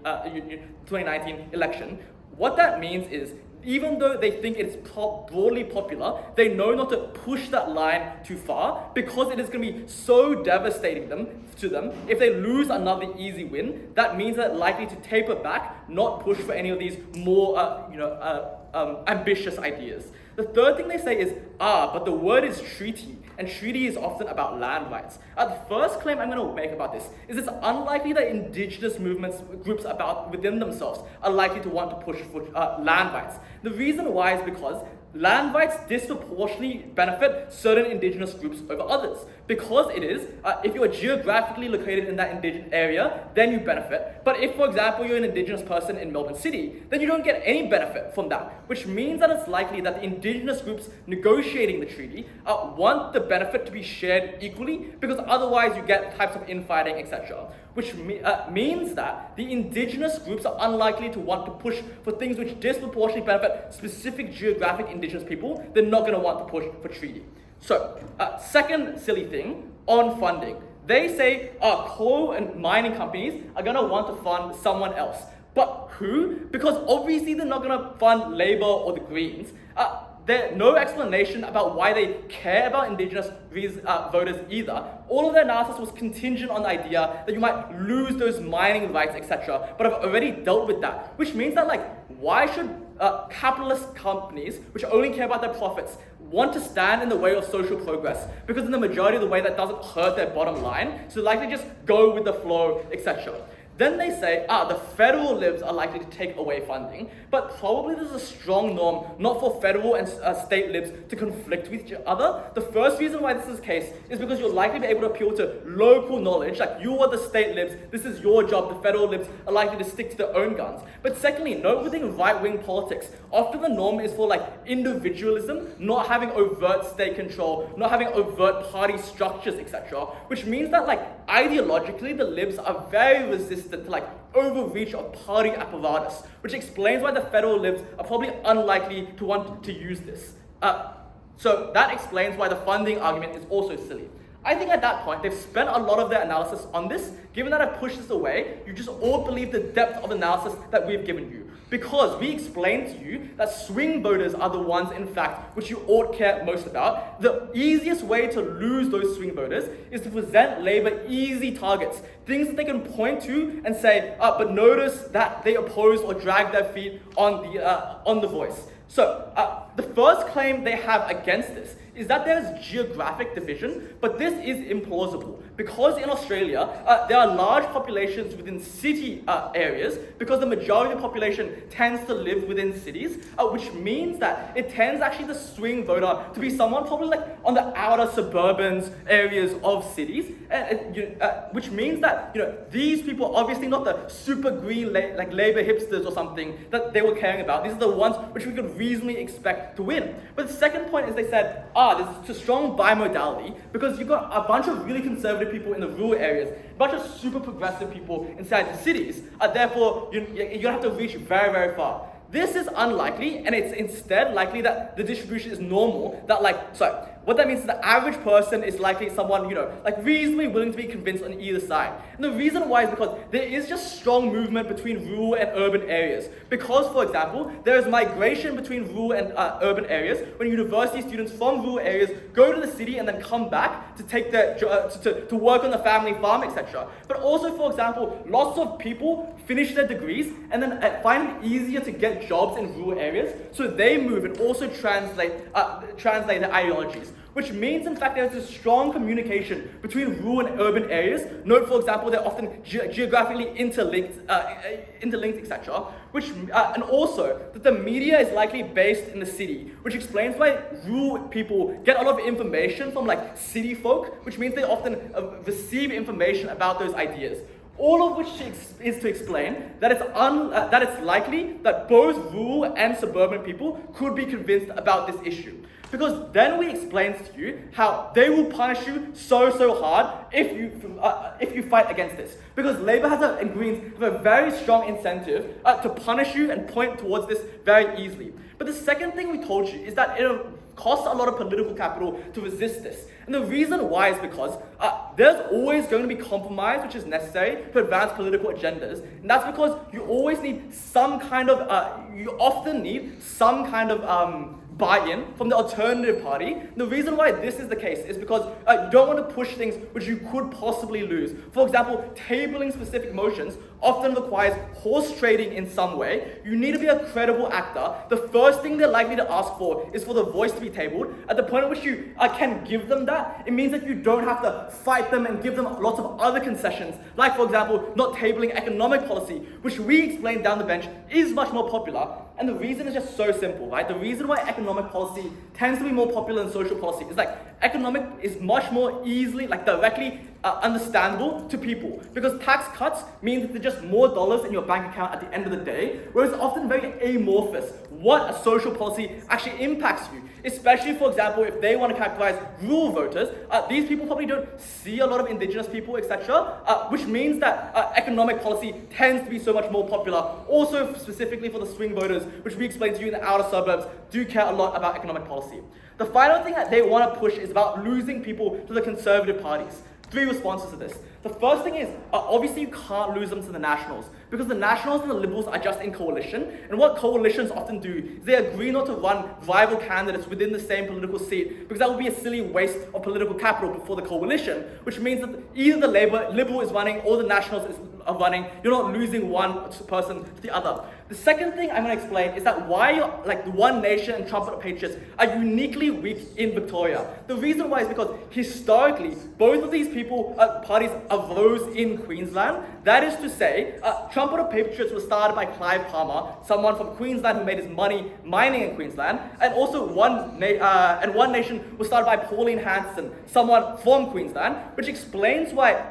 election. What that means is, even though they think it's broadly popular, they know not to push that line too far, because it is going to be so devastating to them. If they lose another easy win, that means that they're likely to taper back, not push for any of these more ambitious ideas. The third thing they say is, but the word is treaty, and treaty is often about land rights. The first claim I'm going to make about this is it's unlikely that Indigenous groups within themselves are likely to want to push for land rights. The reason why is because land rights disproportionately benefit certain Indigenous groups over others. Because it is, if you are geographically located in that Indigenous area, then you benefit. But if, for example, you're an Indigenous person in Melbourne City, then you don't get any benefit from that, which means that it's likely that the Indigenous groups negotiating the treaty want the benefit to be shared equally, because otherwise you get types of infighting, etc. Which means that the Indigenous groups are unlikely to want to push for things which disproportionately benefit specific geographic Indigenous people. They're not going to want to push for treaty. So, second silly thing on funding. They say coal and mining companies are going to want to fund someone else. But who? Because obviously they're not going to fund Labour or the Greens. There's no explanation about why they care about Indigenous voters either. All of their analysis was contingent on the idea that you might lose those mining rights, etc. But I've already dealt with that, which means that why should capitalist companies, which only care about their profits, want to stand in the way of social progress? Because in the majority of the way that doesn't hurt their bottom line, so likely just go with the flow, etc. Then they say, the federal libs are likely to take away funding, but probably there's a strong norm not for federal and state libs to conflict with each other. The first reason why this is the case is because you'll likely be able to appeal to local knowledge, like you are the state libs, this is your job, the federal libs are likely to stick to their own guns. But secondly, note within right-wing politics, often the norm is for individualism, not having overt state control, not having overt party structures, etc. Which means that ideologically the libs are very resistant to overreach of party apparatus, which explains why the federal libs are probably unlikely to want to use this. So that explains why the funding argument is also silly. I think at that point, they've spent a lot of their analysis on this. Given that I pushed this away, you just all believe the depth of analysis that we've given you. Because we explained to you that swing voters are the ones, in fact, which you ought care most about. The easiest way to lose those swing voters is to present Labour easy targets. Things that they can point to and say, but notice that they oppose or drag their feet on the voice. So, the first claim they have against this is that there is geographic division, but this is implausible. Because in Australia, there are large populations within city areas, because the majority of the population tends to live within cities, which means that it tends actually the swing voter to be someone probably on the outer suburbans areas of cities, which means that these people are obviously not the super green Labour hipsters or something that they were caring about. These are the ones which we could reasonably expect to win. But the second point is they said, there's a strong bimodality because you've got a bunch of really conservative people in the rural areas, a bunch of super progressive people inside the cities. Therefore, you're going to have to reach very, very far. This is unlikely, and it's instead likely that the distribution is normal, that what that means is the average person is likely someone, reasonably willing to be convinced on either side. And the reason why is because there is just strong movement between rural and urban areas. Because, for example, there is migration between rural and urban areas when university students from rural areas go to the city and then come back to take their to work on the family farm, etc. But also, for example, lots of people finish their degrees and then find it easier to get jobs in rural areas, so they move and also translate their ideologies. Which means, in fact, there's a strong communication between rural and urban areas. Note, for example, they're often geographically interlinked, etc. And also that the media is likely based in the city, which explains why rural people get a lot of information from city folk, which means they often receive information about those ideas. All of which is to explain that it's likely that both rural and suburban people could be convinced about this issue. Because then we explain to you how they will punish you so hard if you fight against this. Because Labour and Greens have a very strong incentive to punish you and point towards this very easily. But the second thing we told you is that it costs a lot of political capital to resist this. And the reason why is because there's always going to be compromise which is necessary to advance political agendas. And that's because you always need some kind of, buy-in from the alternative party. The reason why this is the case is because you don't want to push things which you could possibly lose. For example, tabling specific motions often requires horse trading in some way. You need to be a credible actor. The first thing they're likely to ask for is for the voice to be tabled. At the point at which you can give them that, it means that you don't have to fight them and give them lots of other concessions, like for example, not tabling economic policy, which we explained down the bench is much more popular. And the reason is just so simple, right? The reason why economic policy tends to be more popular than social policy is like economic is much more easily, like directly understandable to people, because tax cuts mean that there's just more dollars in your bank account at the end of the day, whereas it's often very amorphous what a social policy actually impacts you. Especially, for example, if they want to categorize rural voters, these people probably don't see a lot of Indigenous people, etc., which means that economic policy tends to be so much more popular. Also, specifically for the swing voters, which we explained to you in the outer suburbs, do care a lot about economic policy. The final thing that they want to push is about losing people to the conservative parties. 3 responses to this. The first thing is, obviously you can't lose them to the Nationals, because the Nationals and the Liberals are just in coalition, and what coalitions often do is they agree not to run rival candidates within the same political seat, because that would be a silly waste of political capital before the coalition, which means that either the Liberal is running or the Nationals are running. You're not losing one person to the other. The second thing I'm going to explain is that why like the One Nation and Trumpet of Patriots are uniquely weak in Victoria. The reason why is because historically, both of these parties arose in Queensland. That is to say, Trumpet of Patriots was started by Clive Palmer, someone from Queensland who made his money mining in Queensland, and also One Nation was started by Pauline Hanson, someone from Queensland, which explains why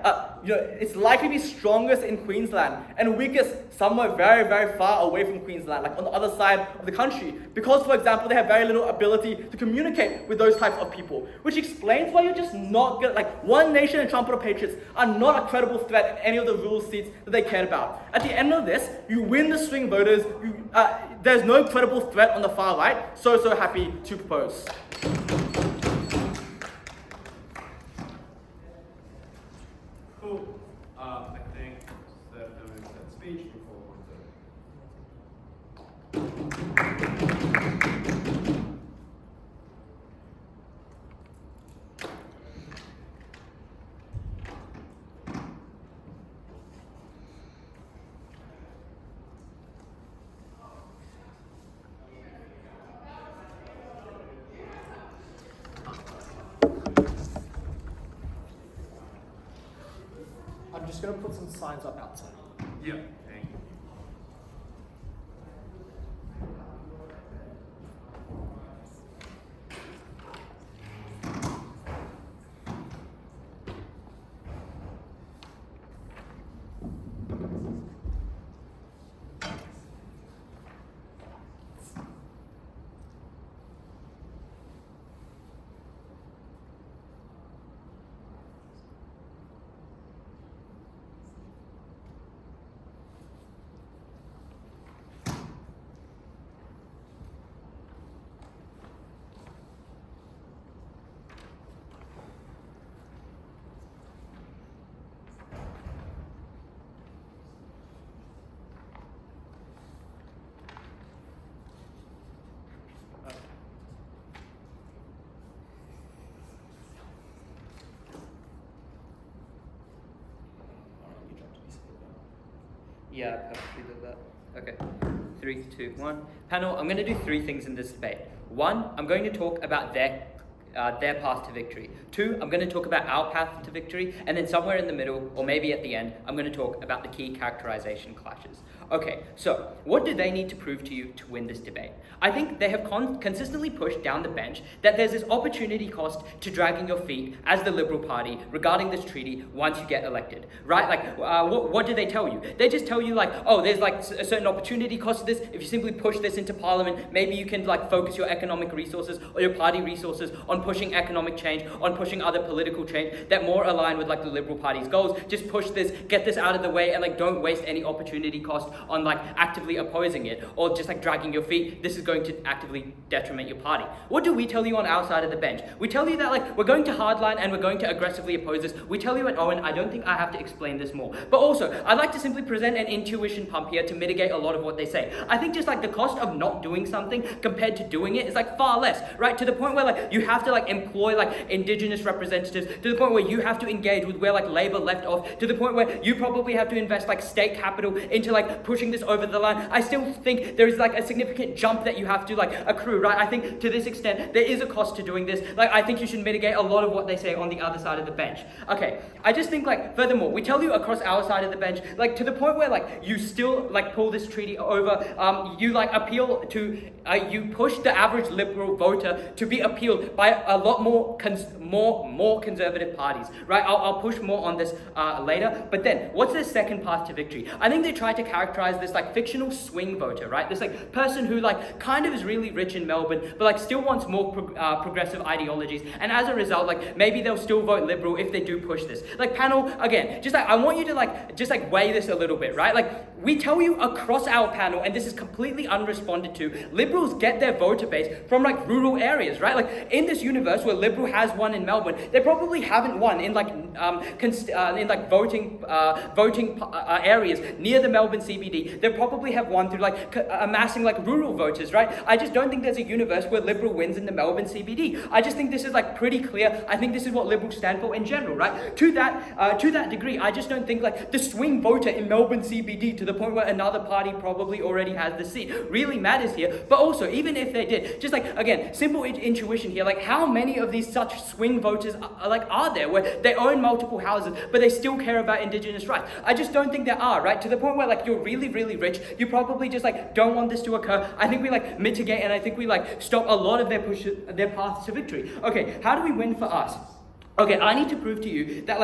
it's likely to be strongest in Queensland and weakest somewhere very, very far away from Queensland, like on the other side of the country, because, for example, they have very little ability to communicate with those types of people, which explains why you're just not good. Like, One Nation and Trumpet of Patriots are not a credible threat in any of the rural seats that they cared about. At the end of this, you win the swing voters. There's no credible threat on the far right. So happy to propose. Cool. I think that ends that speech before 1:30. I'm just going to put some signs up outside. Yeah, thank you. Yeah, I perfectly did that. Okay. 3, 2, 1. Panel, I'm going to do 3 things in this debate. 1, I'm going to talk about their path to victory. 2, I'm going to talk about our path to victory. And then somewhere in the middle, or maybe at the end, I'm going to talk about the key characterization clashes. Okay, so what do they need to prove to you to win this debate? I think they have consistently pushed down the bench that there's this opportunity cost to dragging your feet as the Liberal Party regarding this treaty once you get elected, right? Like, what do they tell you? They just tell you like, oh, there's like a certain opportunity cost to this. If you simply push this into Parliament, maybe you can like focus your economic resources or your party resources on pushing economic change, on pushing other political change that more align with like the Liberal Party's goals. Just push this, get this out of the way, and like don't waste any opportunity cost on like actively opposing it or just like dragging your feet, this is going to actively detriment your party. What do we tell you on our side of the bench? We tell you that like we're going to hardline and we're going to aggressively oppose this. We tell you at Owen, I don't think I have to explain this more. But also, I'd like to simply present an intuition pump here to mitigate a lot of what they say. I think just like the cost of not doing something compared to doing it is like far less, right? To the point where like you have to like employ like Indigenous representatives, to the point where you have to engage with where like Labour left off, to the point where you probably have to invest like state capital into like pushing this over the line. I still think there is like a significant jump that you have to like accrue, right? I think to this extent there is a cost to doing this. Like I think you should mitigate a lot of what they say on the other side of the bench. Okay, I just think like furthermore, we tell you across our side of the bench, like to the point where like you still like pull this treaty over, you like appeal to, you push the average Liberal voter to be appealed by a lot more conservative parties, right? I'll push more on this later, but then what's the second path to victory? I think they try to characterize this like fictional swing voter, right? This like person who like kind of is really rich in Melbourne, but like still wants more progressive ideologies, and as a result, like maybe they'll still vote Liberal if they do push this. Like panel, again, just like I want you to like just like weigh this a little bit, right? Like we tell you across our panel, and this is completely unresponded to, Liberals get their voter base from like rural areas, right? Like in this universe where Liberal has won in Melbourne, they probably haven't won in like voting areas near the Melbourne CBD. They probably have won through like amassing like rural voters, right? I just don't think there's a universe where Liberal wins in the Melbourne CBD. I just think this is like pretty clear. I think this is what Liberals stand for in general, right? To that degree, I just don't think like the swing voter in Melbourne CBD, to the point where another party probably already has the seat, really matters here. But also, even if they did, just like again, simple intuition here, like how many of these such swing voters are there where they own multiple houses but they still care about Indigenous rights? I just don't think there are, right? To the point where like you're really, really rich, you probably just like don't want this to occur. I think we like mitigate, and I think we like stop a lot of their paths to victory. Okay, how do we win for us? Okay, I need to prove to you that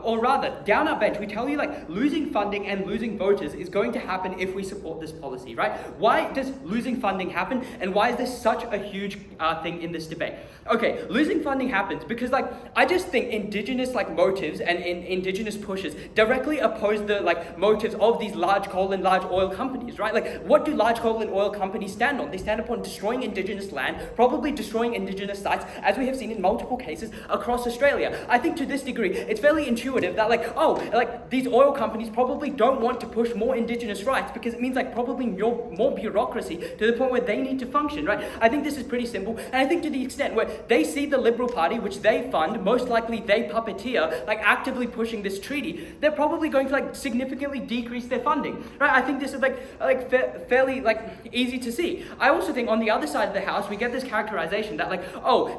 or rather, down our bench, we tell you like losing funding and losing voters is going to happen if we support this policy, right? Why does losing funding happen, and why is this such a huge thing in this debate? Okay, losing funding happens because like I just think Indigenous like motives and Indigenous pushes directly oppose the like motives of these large coal and large oil companies, right? Like what do large coal and oil companies stand on? They stand upon destroying Indigenous land, probably destroying Indigenous sites, as we have seen in multiple cases across Australia. I think to this degree, it's fairly intuitive that these oil companies probably don't want to push more Indigenous rights because it means like probably more bureaucracy to the point where they need to function, right? I think this is pretty simple, and I think to the extent where they see the Liberal Party, which they fund, most likely they puppeteer, like actively pushing this treaty, they're probably going to like significantly decrease their funding, right? I think this is fairly easy to see. I also think on the other side of the house, we get this characterization that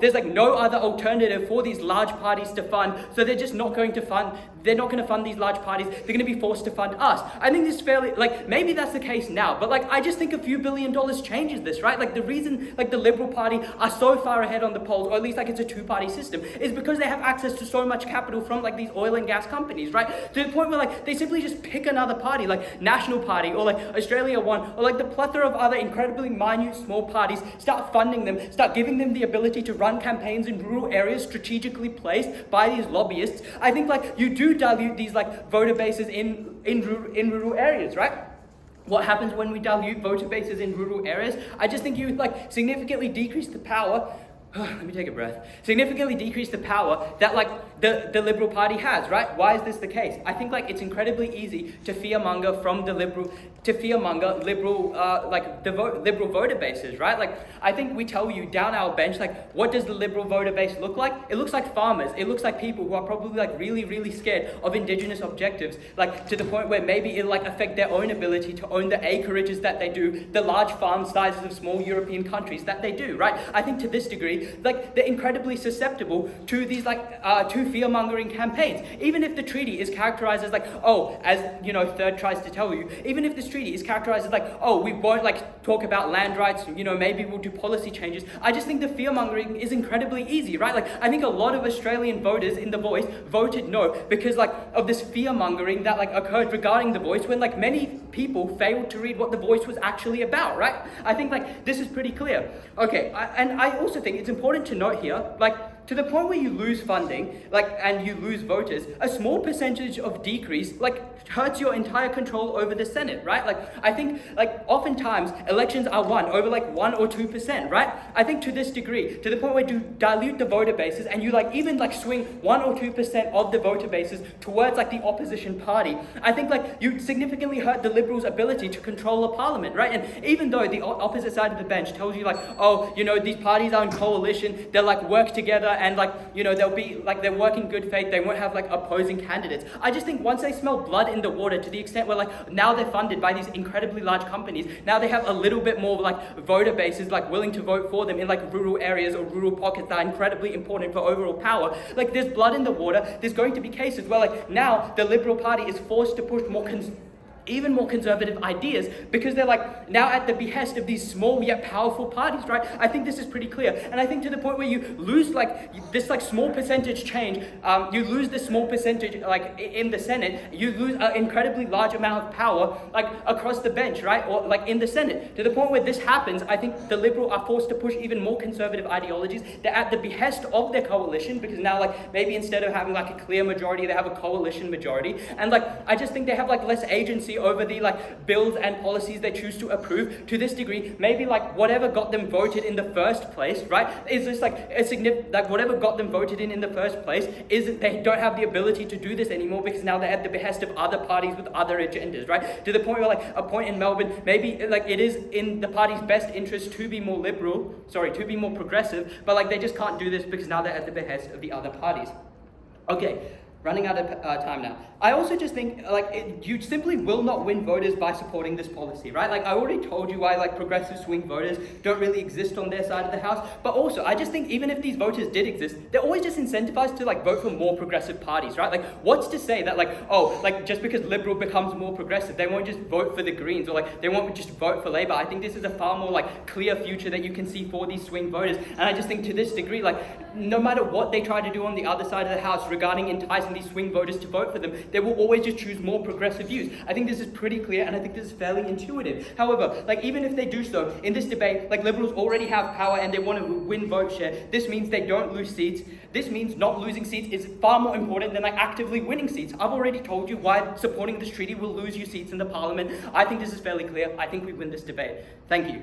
there's like no other alternative for these large parties to fund, so they're just not going to fund, they're not going to fund these large parties, they're going to be forced to fund us. I think this is fairly, maybe that's the case now, but I just think a few $1 billion changes this, right? Like the reason the Liberal Party are so far ahead on the polls, or at least it's a two-party system, is because they have access to so much capital from these oil and gas companies, right? To the point where they simply just pick another party, like National Party, or Australia One, or the plethora of other incredibly minute small parties, start funding them, start giving them the ability to run campaigns in rural areas strategically placed by these lobbyists. I think you do dilute these voter bases in rural areas, right? What happens when we dilute voter bases in rural areas? I just think you significantly decrease the power. Let me take a breath. Significantly decrease the power that the Liberal Party has, right? Why is this the case? I think it's incredibly easy to fearmonger liberal liberal voter bases, right? I think we tell you down our bench, what does the Liberal voter base look like? It looks like farmers. It looks like people who are probably really, really scared of Indigenous objectives, to the point where maybe it'll affect their own ability to own the acreages that they do, the large farm sizes of small European countries that they do, right? I think to this degree, they're incredibly susceptible to these to fear-mongering campaigns. Even if the treaty is characterized as Third tries to tell you, even if this treaty is characterized as we won't talk about land rights, maybe we'll do policy changes. I just think the fear-mongering is incredibly easy, right? I think a lot of Australian voters in The Voice voted no because of this fear-mongering that occurred regarding The Voice when many people failed to read what The Voice was actually about, right? I think this is pretty clear. Okay, and I also think it's important to note here, to the point where you lose funding, and you lose voters, a small percentage of decrease, hurts your entire control over the Senate, right? I think, oftentimes, elections are won over, 1 or 2%, right? I think to this degree, to the point where you dilute the voter bases, and you, even, swing 1 or 2% of the voter bases towards, the opposition party, I think, you significantly hurt the Liberals' ability to control a parliament, right? And even though the opposite side of the bench tells you, these parties are in coalition, they'll, work together, and, they'll be, they work in good faith, they won't have, opposing candidates. I just think once they smell blood in the water, to the extent where, now they're funded by these incredibly large companies, now they have a little bit more, voter bases, willing to vote for them in, rural areas or rural pockets that are incredibly important for overall power. There's blood in the water, there's going to be cases where, now the Liberal Party is forced to push even more conservative ideas because they're now at the behest of these small yet powerful parties, right? I think this is pretty clear. And I think to the point where you lose this small percentage change, you lose this small percentage in the Senate, you lose an incredibly large amount of power across the bench, right? Or in the Senate. To the point where this happens, I think the Liberals are forced to push even more conservative ideologies. They're at the behest of their coalition because now maybe instead of having a clear majority, they have a coalition majority. And I just think they have less agency over the bills and policies they choose to approve to this degree. Maybe whatever got them voted in the first place, right, is just a significant whatever got them voted in the first place is they don't have the ability to do this anymore because now they're at the behest of other parties with other agendas, right? To the point where a point in Melbourne, maybe it is in the party's best interest to be more to be more progressive, but they just can't do this because now they're at the behest of the other parties. Okay. Running out of time now. I also just think, you simply will not win voters by supporting this policy, right? I already told you why, progressive swing voters don't really exist on their side of the house. But also, I just think even if these voters did exist, they're always just incentivized to, vote for more progressive parties, right? What's to say that, just because Liberal becomes more progressive, they won't just vote for the Greens, or, they won't just vote for Labour. I think this is a far more, clear future that you can see for these swing voters. And I just think to this degree, no matter what they try to do on the other side of the house regarding enticing these swing voters to vote for them, they will always just choose more progressive views. I think this is pretty clear, and I think this is fairly intuitive. However, even if they do so, in this debate, Liberals already have power and they want to win vote share. This means they don't lose seats. This means not losing seats is far more important than actively winning seats. I've already told you why supporting this treaty will lose you seats in the parliament. I think this is fairly clear. I think we win this debate. Thank you.